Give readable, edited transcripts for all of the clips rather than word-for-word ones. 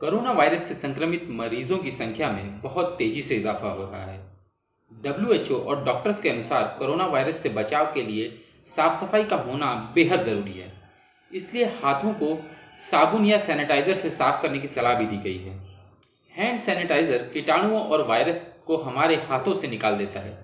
Corona virus से संक्रमित मरीजों की संख्या में बहुत तेजी से इजाफा हो रहा है। डब्ल्यूएचओ और डॉक्टर्स के अनुसार कोरोना वायरस से बचाव के लिए साफ सफाई का होना बेहद ज़रूरी है। इसलिए हाथों को साबुन या सैनिटाइजर से साफ करने की सलाह भी दी गई है। हैंड सैनिटाइजर कीटाणुओं और वायरस को हमारे हाथों से निकाल देता है।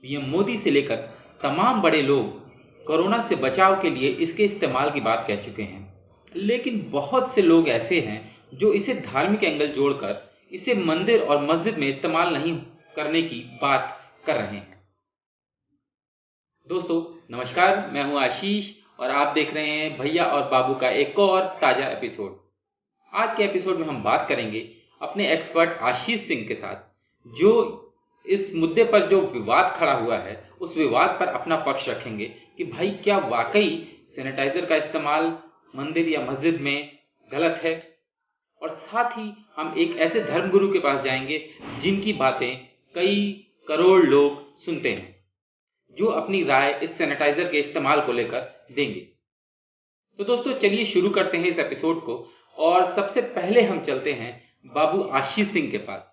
पीएम मोदी से लेकर तमाम बड़े लोग कोरोना से बचाव के लिए इसके इस्तेमाल की बात कह चुके हैं, लेकिन बहुत से लोग ऐसे हैं जो इसे धार्मिक एंगल जोड़कर इसे मंदिर और मस्जिद में इस्तेमाल नहीं करने की बात कर रहे हैं। दोस्तों नमस्कार, मैं हूं आशीष और आप देख रहे हैं भैया और बाबू का एक और ताज़ा एपिसोड। आज के एपिसोड में हम बात करेंगे अपने एक्सपर्ट आशीष सिंह के साथ, जो इस मुद्दे पर जो विवाद खड़ा हुआ है उस विवाद पर अपना पक्ष रखेंगे कि भाई क्या वाकई सैनिटाइजर का इस्तेमाल मंदिर या मस्जिद में गलत है। और साथ ही हम एक ऐसे धर्मगुरु के पास जाएंगे जिनकी बातें कई करोड़ लोग सुनते हैं, जो अपनी राय इस सैनिटाइजर के इस्तेमाल को लेकर देंगे। तो दोस्तों चलिए शुरू करते हैं इस एपिसोड को, और सबसे पहले हम चलते हैं बाबू आशीष सिंह के पास।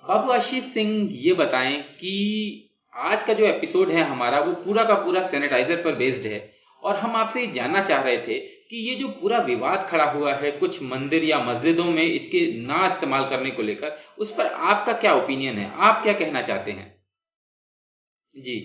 बाबू आशीष सिंह, ये बताएं कि आज का जो एपिसोड है हमारा वो पूरा का पूरा सैनिटाइजर पर बेस्ड है, और हम आपसे ये जानना चाह रहे थे कि ये जो पूरा विवाद खड़ा हुआ है कुछ मंदिर या मस्जिदों में इसके ना इस्तेमाल करने को लेकर, उस पर आपका क्या ओपिनियन है, आप क्या कहना चाहते हैं? जी।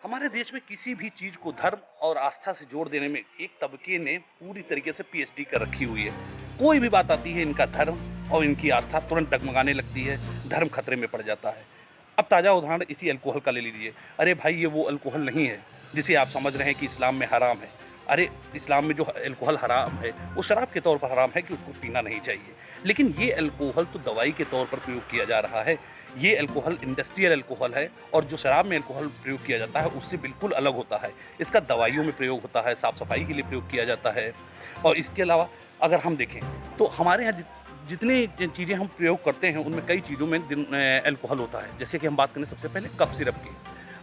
हमारे देश में किसी भी चीज को धर्म और आस्था से जोड़ देने में एक तबके ने पूरी तरीके से पीएचडी कर रखी हुई है। कोई भी बात आती है, इनका धर्म और इनकी आस्था तुरंत डगमगाने लगती है, धर्म खतरे में पड़ जाता है। अब ताज़ा उदाहरण इसी अल्कोहल का ले लीजिए। अरे भाई, ये वो अल्कोहल नहीं है जिसे आप समझ रहे हैं कि इस्लाम में हराम है। अरे इस्लाम में जो अल्कोहल हराम है वो शराब के तौर पर हराम है कि उसको पीना नहीं चाहिए, लेकिन ये अल्कोहल तो दवाई के तौर पर प्रयोग किया जा रहा है। ये अल्कोहल इंडस्ट्रियल अल्कोहल है, और जो शराब में अल्कोहल प्रयोग किया जाता है उससे बिल्कुल अलग होता है। इसका दवाइयों में प्रयोग होता है, साफ़ सफाई के लिए प्रयोग किया जाता है। और इसके अलावा अगर हम देखें तो हमारे यहाँ जितनी चीज़ें हम प्रयोग करते हैं उनमें कई चीज़ों में अल्कोहल होता है। जैसे कि हम बात करें सबसे पहले कफ सिरप की।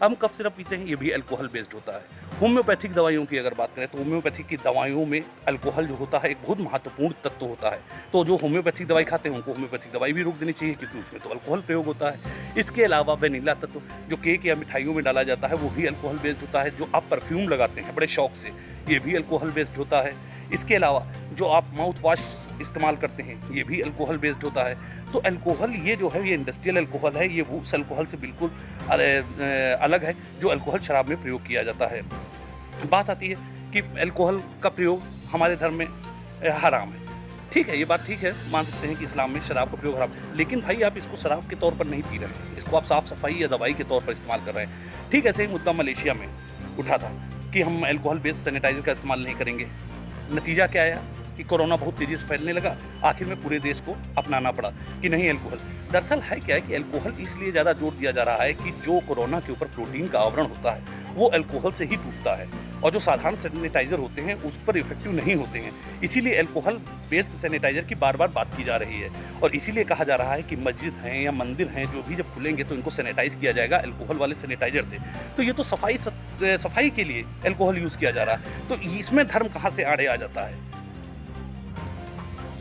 हम कफ सिरप पीते हैं, ये भी अल्कोहल बेस्ड होता है। होम्योपैथिक दवाइयों की अगर बात करें तो होम्योपैथिक की दवाइयों में अल्कोहल जो होता है एक बहुत महत्वपूर्ण तत्व होता है। तो जो होम्योपैथिक दवाई खाते हैं उनको होम्योपैथिक दवाई भी रोक देनी चाहिए, क्योंकि उसमें तो अल्कोहल प्रयोग होता है। इसके अलावा वेनिला तत्व जो केक या मिठाइयों में डाला जाता है वो भी अल्कोहल बेस्ड होता है। जो आप परफ्यूम लगाते हैं बड़े शौक से, ये भी अल्कोहल बेस्ड होता है। इसके अलावा जो आप माउथ वॉश इस्तेमाल करते हैं ये भी अल्कोहल बेस्ड होता है। तो अल्कोहल ये जो है ये इंडस्ट्रियल अल्कोहल है, ये वो उस अल्कोहल से बिल्कुल अलग है जो अल्कोहल शराब में प्रयोग किया जाता है। बात आती है कि अल्कोहल का प्रयोग हमारे धर्म में हराम है। ठीक है, ये बात ठीक है, मान सकते हैं कि इस्लाम में शराब का प्रयोग हराम है, लेकिन भाई आप इसको शराब के तौर पर नहीं पी रहे हैं, इसको आप साफ़ सफाई या दवाई के तौर पर इस्तेमाल कर रहे हैं। ठीक ऐसे ही मुद्दा मलेशिया में उठा था कि हम अल्कोहल बेस्ड सैनिटाइजर का इस्तेमाल नहीं करेंगे। नतीजा क्या आया कि कोरोना बहुत तेज़ी से फैलने लगा। आखिर में पूरे देश को अपनाना पड़ा कि नहीं अल्कोहल। दरअसल है क्या है कि अल्कोहल इसलिए ज़्यादा जोर दिया जा रहा है कि जो कोरोना के ऊपर प्रोटीन का आवरण होता है वो अल्कोहल से ही टूटता है, और जो साधारण सैनिटाइज़र होते हैं उस पर इफेक्टिव नहीं होते हैं। इसीलिए अल्कोहल बेस्ड सैनिटाइज़र की बार बार बात की जा रही है, और इसीलिए कहा जा रहा है कि मस्जिद हैं या मंदिर हैं जो भी जब खुलेंगे तो इनको सैनिटाइज़ किया जाएगा अल्कोहल वाले सैनिटाइज़र से। तो ये तो सफाई के लिए अल्कोहल यूज़ किया जा रहा है, तो इसमें धर्म कहाँ से आड़े आ जाता है?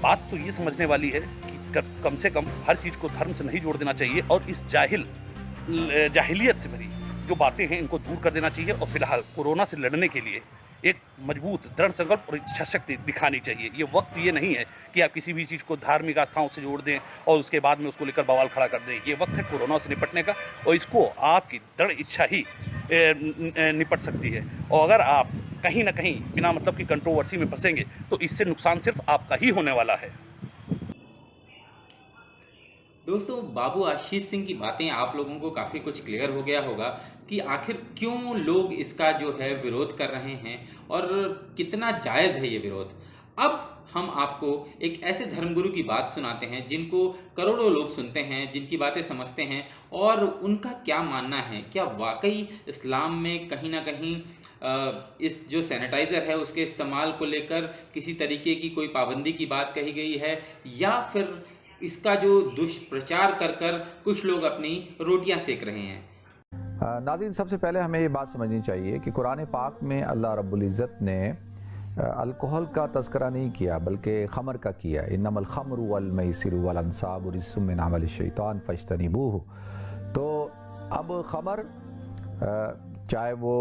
बात तो ये समझने वाली है कि कम से कम हर चीज़ को धर्म से नहीं जोड़ देना चाहिए, और इस जाहिलियत से भरी जो बातें हैं इनको दूर कर देना चाहिए। और फिलहाल कोरोना से लड़ने के लिए एक मजबूत दृढ़ संकल्प और इच्छा शक्ति दिखानी चाहिए। ये वक्त ये नहीं है कि आप किसी भी चीज़ को धार्मिक आस्थाओं से जोड़ दें और उसके बाद में उसको लेकर बवाल खड़ा कर दें। ये वक्त है कोरोना से निपटने का, और इसको आपकी दृढ़ इच्छा ही निपट सकती है। और अगर आप कहीं ना कहीं बिना मतलब की कंट्रोवर्सी में फंसेंगे तो इससे नुकसान सिर्फ आपका ही होने वाला है। दोस्तों बाबू आशीष सिंह की बातें आप लोगों को काफ़ी कुछ क्लियर हो गया होगा कि आखिर क्यों लोग इसका जो है विरोध कर रहे हैं और कितना जायज़ है ये विरोध। अब हम आपको एक ऐसे धर्मगुरु की बात सुनाते हैं जिनको करोड़ों लोग सुनते हैं, जिनकी बातें समझते हैं, और उनका क्या मानना है। क्या वाकई इस्लाम में कहीं ना कहीं इस जो सैनिटाइज़र है उसके इस्तेमाल को लेकर किसी तरीके की कोई पाबंदी की बात कही गई है, या फिर इसका जो दुष्प्रचार कर कर कुछ लोग अपनी रोटियां सेक रहे हैं। नाज़रीन, सबसे पहले हमें ये बात समझनी चाहिए कि कुरान पाक में अल्लाह रब्बुल इज़्ज़त ने अल्कोहल का तज़किरा नहीं किया बल्कि ख़मर का किया। इन्नमल ख़म्रु वल मैसिरु वल अंसाबु रिज्सुम मिन अमलि शैतान फज्तनिबूहु। तो अब ख़मर चाहे वो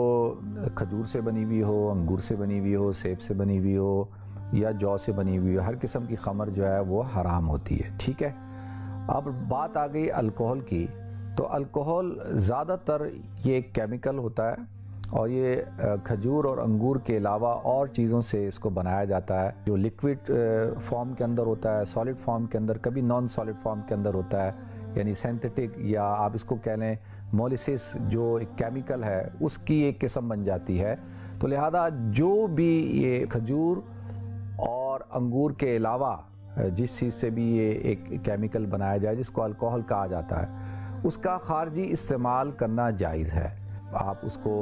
खजूर से बनी हुई हो, अंगूर से बनी हुई हो, सेब से बनी हुई हो या जौ से बनी हुई हो, हर किस्म की ख़मर जो है वो हराम होती है। ठीक है, अब बात आ गई अल्कोहल की। तो अल्कोहल ज़्यादातर ये एक केमिकल होता है और ये खजूर और अंगूर के अलावा और चीज़ों से इसको बनाया जाता है, जो लिक्विड फॉर्म के अंदर होता है, सॉलिड फॉर्म के अंदर, कभी नॉन सॉलिड फॉर्म के अंदर होता है, यानी सिंथेटिक या आप इसको कह लें मोलिसिस जो एक केमिकल है उसकी एक किस्म बन जाती है। तो लिहाजा जो भी ये खजूर और अंगूर के अलावा जिस चीज़ से भी ये एक केमिकल बनाया जाए जिसको अल्कोहल कहा जाता है, उसका खारजी इस्तेमाल करना जायज़ है। आप उसको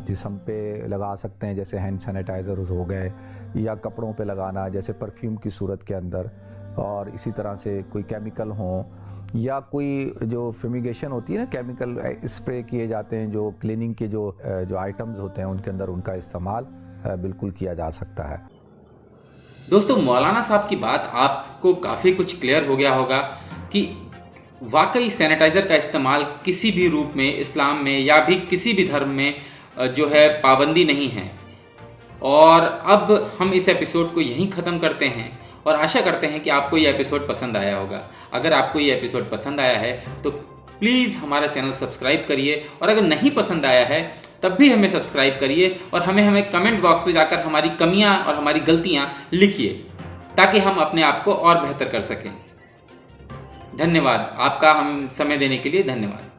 जिस्म पे लगा सकते हैं, जैसे हैंड सैनिटाइज़र हो गए, या कपड़ों पे लगाना जैसे परफ्यूम की सूरत के अंदर, और इसी तरह से कोई केमिकल हो या कोई जो फ्यूमिगेशन होती है ना, केमिकल स्प्रे किए जाते हैं, जो क्लीनिंग के जो आइटम्स होते हैं उनके अंदर उनका इस्तेमाल बिल्कुल किया जा सकता है। दोस्तों, मौलाना साहब की बात आपको काफ़ी कुछ क्लियर हो गया होगा कि वाकई सैनिटाइज़र का इस्तेमाल किसी भी रूप में इस्लाम में या भी किसी भी धर्म में जो है पाबंदी नहीं है। और अब हम इस एपिसोड को यहीं ख़त्म करते हैं और आशा करते हैं कि आपको ये एपिसोड पसंद आया होगा। अगर आपको ये एपिसोड पसंद आया है तो प्लीज़ हमारा चैनल सब्सक्राइब करिए, और अगर नहीं पसंद आया है तब भी हमें सब्सक्राइब करिए और हमें कमेंट बॉक्स में जाकर हमारी कमियां और हमारी गलतियां लिखिए ताकि हम अपने आप को और बेहतर कर सकें। धन्यवाद, आपका हम समय देने के लिए धन्यवाद।